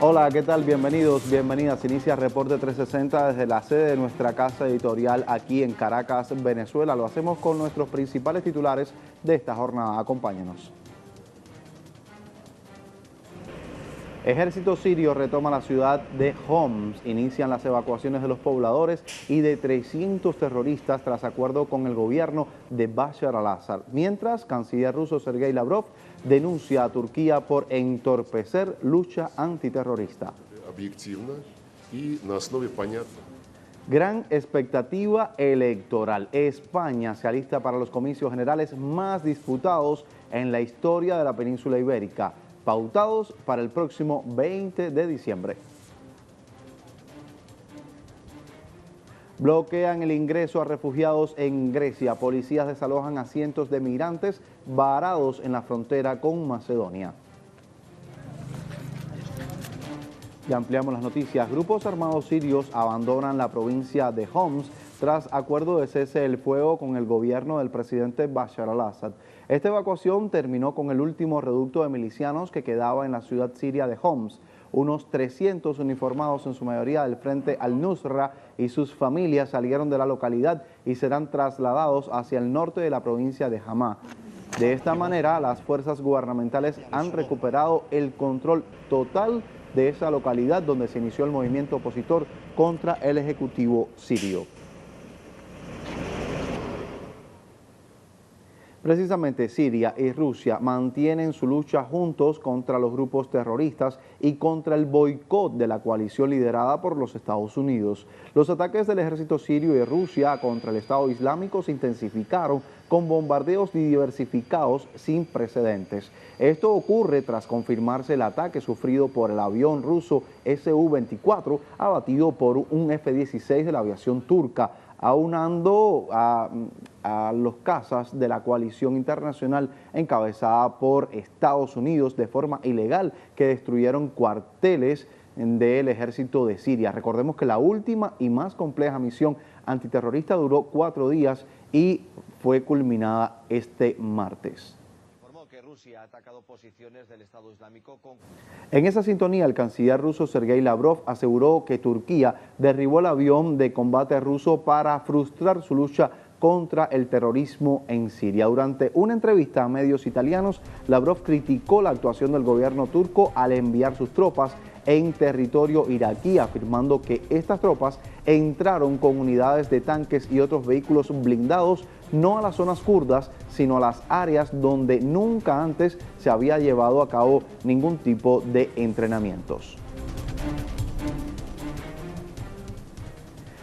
Hola, ¿qué tal? Bienvenidos, bienvenidas. Inicia Reporte 360 desde la sede de nuestra casa editorial aquí en Caracas, Venezuela. Lo hacemos con nuestros principales titulares de esta jornada. Acompáñenos. Ejército sirio retoma la ciudad de Homs. Inician las evacuaciones de los pobladores y de 300 terroristas tras acuerdo con el gobierno de Bashar al-Assad. Mientras, canciller ruso Sergei Lavrov denuncia a Turquía por entorpecer lucha antiterrorista. Gran expectativa electoral. España se alista para los comicios generales más disputados en la historia de la península ibérica, pautados para el próximo 20 de diciembre. Bloquean el ingreso a refugiados en Grecia. Policías desalojan a cientos de migrantes varados en la frontera con Macedonia. Ya ampliamos las noticias. Grupos armados sirios abandonan la provincia de Homs tras acuerdo de cese del fuego con el gobierno del presidente Bashar al-Assad. Esta evacuación terminó con el último reducto de milicianos que quedaba en la ciudad siria de Homs. Unos 300 uniformados, en su mayoría del Frente al-Nusra, y sus familias salieron de la localidad y serán trasladados hacia el norte de la provincia de Hama. De esta manera, las fuerzas gubernamentales han recuperado el control total de esa localidad donde se inició el movimiento opositor contra el Ejecutivo sirio. Precisamente Siria y Rusia mantienen su lucha juntos contra los grupos terroristas y contra el boicot de la coalición liderada por los Estados Unidos. Los ataques del ejército sirio y Rusia contra el Estado Islámico se intensificaron con bombardeos diversificados sin precedentes. Esto ocurre tras confirmarse el ataque sufrido por el avión ruso Su-24 abatido por un F-16 de la aviación turca, aunando a los cazas de la coalición internacional encabezada por Estados Unidos de forma ilegal, que destruyeron cuarteles del ejército de Siria. Recordemos que la última y más compleja misión antiterrorista duró 4 días y fue culminada este martes. Rusia ha atacado posiciones del Estado Islámico con... En esa sintonía, el canciller ruso Sergei Lavrov aseguró que Turquía derribó el avión de combate ruso para frustrar su lucha contra el terrorismo en Siria. Durante una entrevista a medios italianos, Lavrov criticó la actuación del gobierno turco al enviar sus tropas en territorio iraquí, afirmando que estas tropas entraron con unidades de tanques y otros vehículos blindados no a las zonas kurdas, sino a las áreas donde nunca antes se había llevado a cabo ningún tipo de entrenamientos.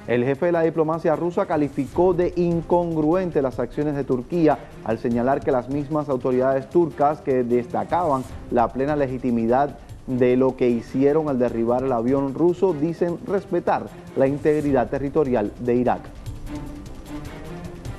El jefe de la diplomacia rusa calificó de incongruente las acciones de Turquía al señalar que las mismas autoridades turcas que destacaban la plena legitimidad de lo que hicieron al derribar el avión ruso dicen respetar la integridad territorial de Irak.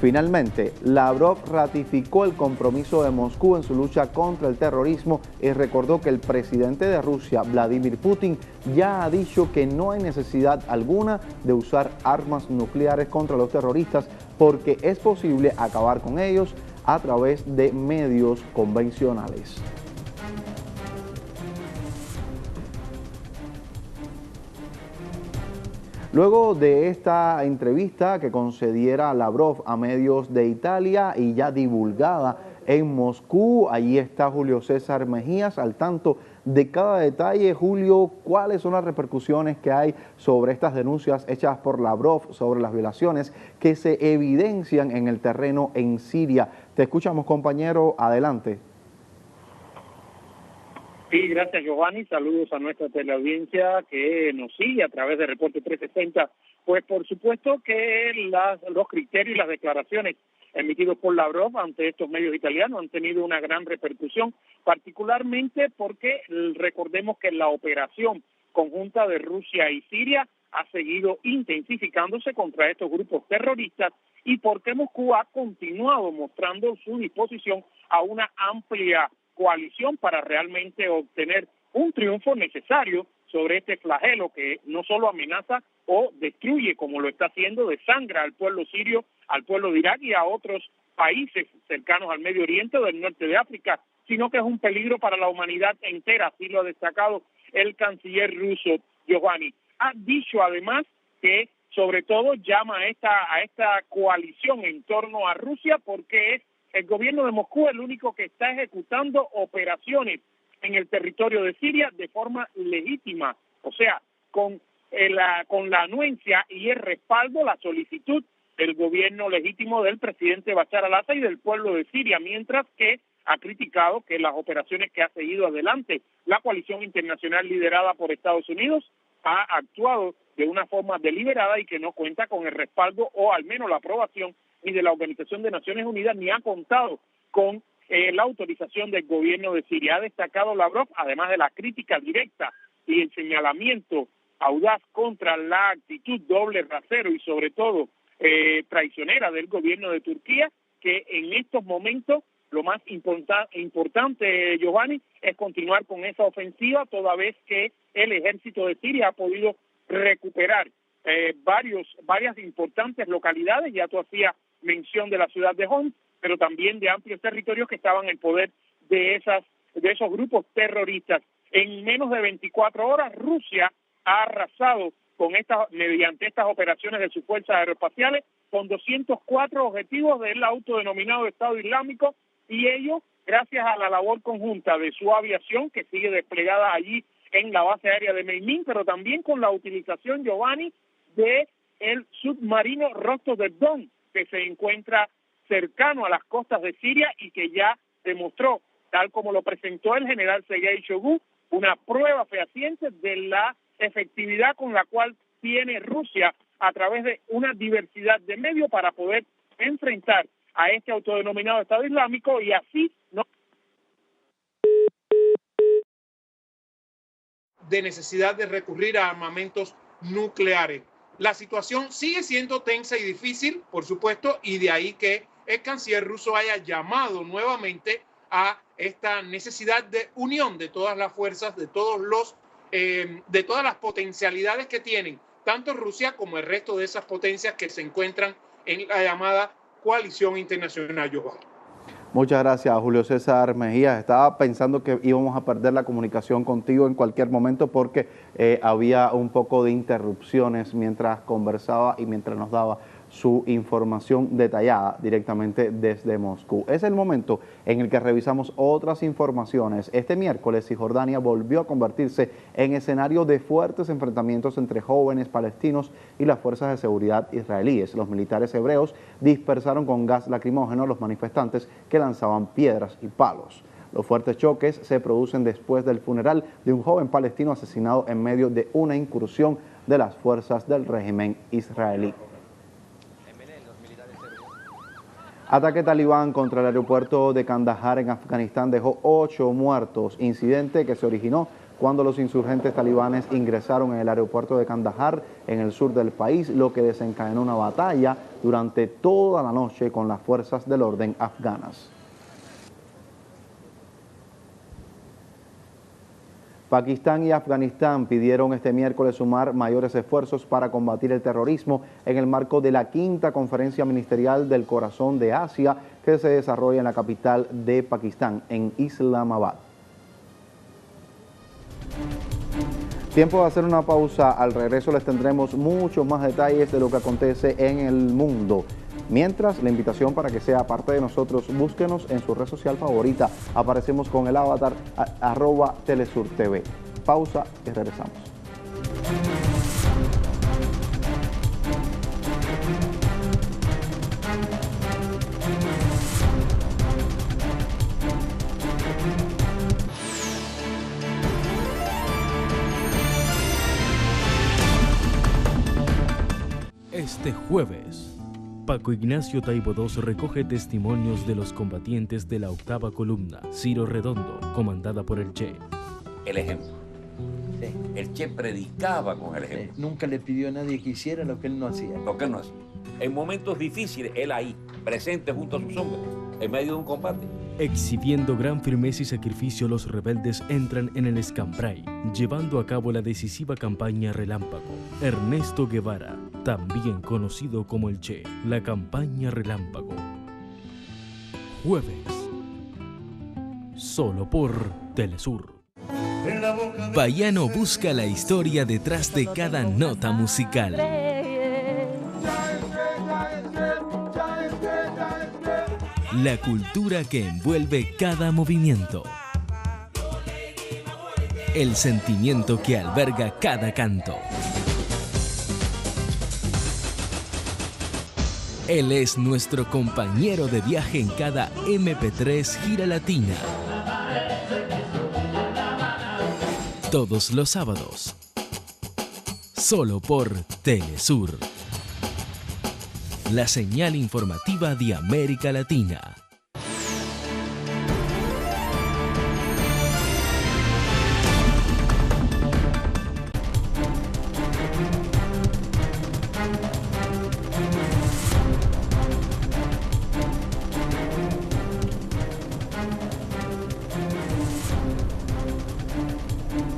Finalmente, Lavrov ratificó el compromiso de Moscú en su lucha contra el terrorismo y recordó que el presidente de Rusia, Vladimir Putin, ya ha dicho que no hay necesidad alguna de usar armas nucleares contra los terroristas porque es posible acabar con ellos a través de medios convencionales. Luego de esta entrevista que concediera Lavrov a medios de Italia y ya divulgada en Moscú, allí está Julio César Mejías al tanto de cada detalle. Julio, ¿cuáles son las repercusiones que hay sobre estas denuncias hechas por Lavrov sobre las violaciones que se evidencian en el terreno en Siria? Te escuchamos, compañero, adelante. Sí, gracias, Giovanni. Saludos a nuestra teleaudiencia que nos sigue a través de Reporte 360. Pues por supuesto que los criterios y las declaraciones emitidos por Lavrov ante estos medios italianos han tenido una gran repercusión, particularmente porque recordemos que la operación conjunta de Rusia y Siria ha seguido intensificándose contra estos grupos terroristas y porque Moscú ha continuado mostrando su disposición a una amplia coalición para realmente obtener un triunfo necesario sobre este flagelo que no solo amenaza o destruye, como lo está haciendo, desangra al pueblo sirio, al pueblo de Irak y a otros países cercanos al Medio Oriente o del norte de África, sino que es un peligro para la humanidad entera. Así lo ha destacado el canciller ruso, Giovanni. Ha dicho además que sobre todo llama a esta coalición en torno a Rusia porque es el gobierno de Moscú el único que está ejecutando operaciones en el territorio de Siria de forma legítima, o sea, con la anuencia y el respaldo, la solicitud del gobierno legítimo del presidente Bashar al-Assad y del pueblo de Siria, mientras que ha criticado que las operaciones que ha seguido adelante la coalición internacional liderada por Estados Unidos ha actuado de una forma deliberada y que no cuenta con el respaldo o al menos la aprobación ni de la Organización de Naciones Unidas ni ha contado con la autorización del gobierno de Siria. Ha destacado Lavrov, además de la crítica directa y el señalamiento audaz contra la actitud doble rasero y sobre todo traicionera del gobierno de Turquía, que en estos momentos lo más importante, Giovanni, es continuar con esa ofensiva, toda vez que el ejército de Siria ha podido recuperar varias importantes localidades. Ya tú hacías mención de la ciudad de Homs, pero también de amplios territorios que estaban en poder de esos grupos terroristas. En menos de 24 horas, Rusia ha arrasado mediante estas operaciones de sus fuerzas aeroespaciales con 204 objetivos del autodenominado Estado Islámico, y ello gracias a la labor conjunta de su aviación que sigue desplegada allí en la base aérea de Meymin, pero también con la utilización, Giovanni, de el submarino Rostov del Don, que se encuentra cercano a las costas de Siria y que ya demostró, tal como lo presentó el general Sergei Shoigu, una prueba fehaciente de la efectividad con la cual tiene Rusia a través de una diversidad de medios para poder enfrentar a este autodenominado Estado Islámico y así no de necesidad de recurrir a armamentos nucleares. La situación sigue siendo tensa y difícil, por supuesto, y de ahí que el canciller ruso haya llamado nuevamente a esta necesidad de unión de todas las fuerzas, de todas las potencialidades que tienen tanto Rusia como el resto de esas potencias que se encuentran en la llamada coalición internacional. Giovanni. Muchas gracias, Julio César Mejía. Estaba pensando que íbamos a perder la comunicación contigo en cualquier momento porque había un poco de interrupciones mientras conversaba y mientras nos daba su información detallada directamente desde Moscú. Es el momento en el que revisamos otras informaciones. Este miércoles, Cisjordania volvió a convertirse en escenario de fuertes enfrentamientos entre jóvenes palestinos y las fuerzas de seguridad israelíes. Los militares hebreos dispersaron con gas lacrimógeno a los manifestantes que lanzaban piedras y palos. Los fuertes choques se producen después del funeral de un joven palestino asesinado en medio de una incursión de las fuerzas del régimen israelí. Ataque talibán contra el aeropuerto de Kandahar en Afganistán dejó 8 muertos, incidente que se originó cuando los insurgentes talibanes ingresaron en el aeropuerto de Kandahar en el sur del país, lo que desencadenó una batalla durante toda la noche con las fuerzas del orden afganas. Pakistán y Afganistán pidieron este miércoles sumar mayores esfuerzos para combatir el terrorismo en el marco de la 5ª Conferencia Ministerial del Corazón de Asia que se desarrolla en la capital de Pakistán, en Islamabad. Tiempo de hacer una pausa. Al regreso les tendremos muchos más detalles de lo que acontece en el mundo. Mientras, la invitación para que sea parte de nosotros, búsquenos en su red social favorita. Aparecemos con el avatar @TelesurTV. Pausa y regresamos. Este jueves, Paco Ignacio Taibo II recoge testimonios de los combatientes de la 8ª columna, Ciro Redondo, comandada por el Che. El ejemplo. Sí. El Che predicaba con el ejemplo. Nunca le pidió a nadie que hiciera lo que él no hacía. Lo que él no hacía. En momentos difíciles, él ahí, presente junto a sus hombres, en medio de un combate. Exhibiendo gran firmeza y sacrificio, los rebeldes entran en el Escambray, llevando a cabo la decisiva campaña Relámpago. Ernesto Guevara, también conocido como el Che, la campaña Relámpago. Jueves, solo por Telesur. Payano busca la historia detrás de cada nota musical. La cultura que envuelve cada movimiento. El sentimiento que alberga cada canto. Él es nuestro compañero de viaje en cada MP3 Gira Latina. Todos los sábados. Solo por Telesur. La señal informativa de América Latina.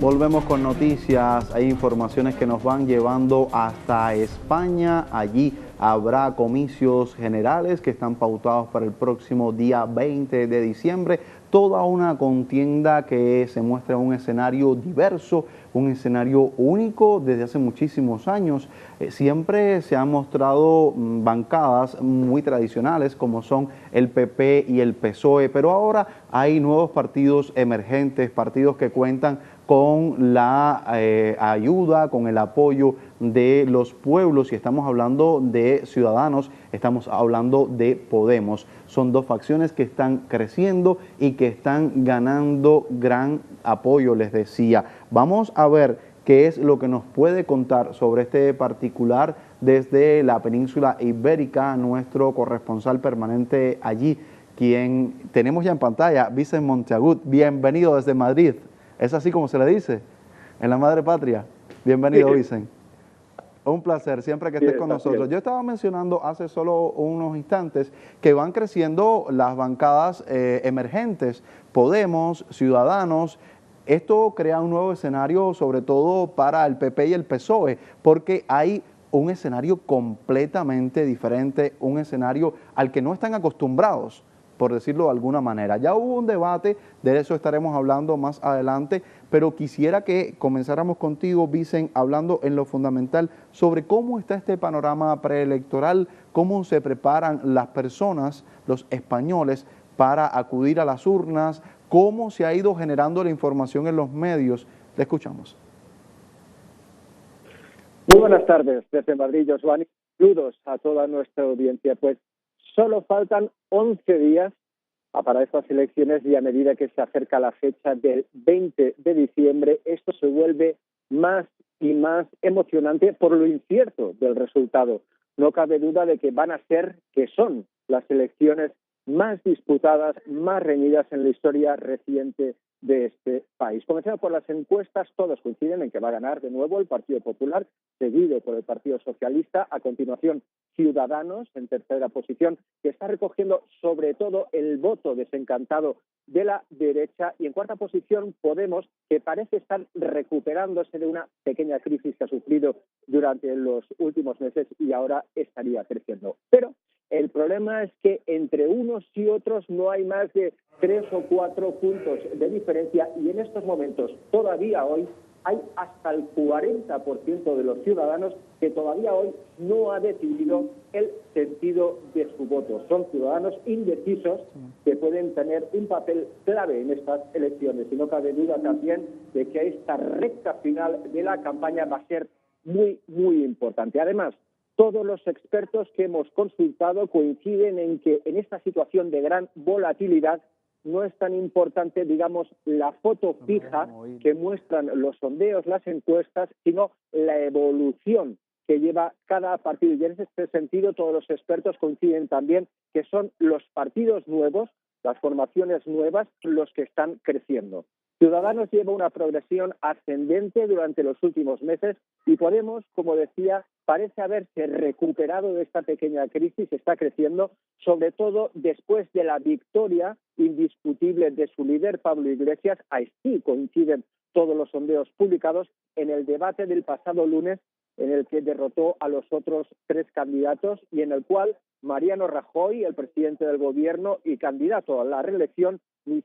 Volvemos con noticias, hay informaciones que nos van llevando hasta España. Allí habrá comicios generales que están pautados para el próximo día 20 de diciembre. Toda una contienda que se muestra un escenario diverso, un escenario único desde hace muchísimos años. Siempre se han mostrado bancadas muy tradicionales como son el PP y el PSOE, pero ahora hay nuevos partidos emergentes, partidos que cuentan con la ayuda, con el apoyo de los pueblos, y estamos hablando de Ciudadanos, estamos hablando de Podemos. Son dos facciones que están creciendo y que están ganando gran apoyo, les decía. Vamos a ver qué es lo que nos puede contar sobre este particular desde la península ibérica, nuestro corresponsal permanente allí, quien tenemos ya en pantalla, Vicent Monteagut. Bienvenido desde Madrid. ¿Es así como se le dice? En la madre patria. Bienvenido, sí. Vicent. Un placer siempre que estés con nosotros. Yo estaba mencionando hace solo unos instantes que van creciendo las bancadas emergentes, Podemos, Ciudadanos. Esto crea un nuevo escenario, sobre todo para el PP y el PSOE, porque hay un escenario completamente diferente, un escenario al que no están acostumbrados, por decirlo de alguna manera. Ya hubo un debate, de eso estaremos hablando más adelante, pero quisiera que comenzáramos contigo, Vicent, hablando en lo fundamental sobre cómo está este panorama preelectoral, cómo se preparan las personas, los españoles, para acudir a las urnas, cómo se ha ido generando la información en los medios. Te escuchamos. Muy buenas tardes desde Madrid, Josuani. Saludos a toda nuestra audiencia. Pues solo faltan 11 días para estas elecciones y a medida que se acerca la fecha del 20 de diciembre, esto se vuelve más y más emocionante por lo incierto del resultado. No cabe duda de que son las elecciones más disputadas, más reñidas en la historia reciente de este país. Comenzando por las encuestas, todos coinciden en que va a ganar de nuevo el Partido Popular, seguido por el Partido Socialista, a continuación Ciudadanos en tercera posición, que está recogiendo sobre todo el voto desencantado de la derecha, y en cuarta posición Podemos, que parece estar recuperándose de una pequeña crisis que ha sufrido durante los últimos meses y ahora estaría creciendo. Pero el problema es que entre unos y otros no hay más de 3 o 4 puntos de diferencia, y en estos momentos, todavía hoy, hay hasta el 40% de los ciudadanos que todavía hoy no ha decidido el sentido de su voto. Son ciudadanos indecisos que pueden tener un papel clave en estas elecciones, y no cabe duda también de que esta recta final de la campaña va a ser muy, muy importante. Además, todos los expertos que hemos consultado coinciden en que en esta situación de gran volatilidad no es tan importante, digamos, la foto fija que muestran los sondeos, las encuestas, sino la evolución que lleva cada partido. Y en este sentido, todos los expertos coinciden también que son los partidos nuevos, las formaciones nuevas, los que están creciendo. Ciudadanos lleva una progresión ascendente durante los últimos meses y Podemos, como decía, parece haberse recuperado de esta pequeña crisis, está creciendo, sobre todo después de la victoria indiscutible de su líder, Pablo Iglesias. Así coinciden todos los sondeos publicados en el debate del pasado lunes, en el que derrotó a los otros 3 candidatos y en el cual Mariano Rajoy, el presidente del gobierno y candidato a la reelección, ni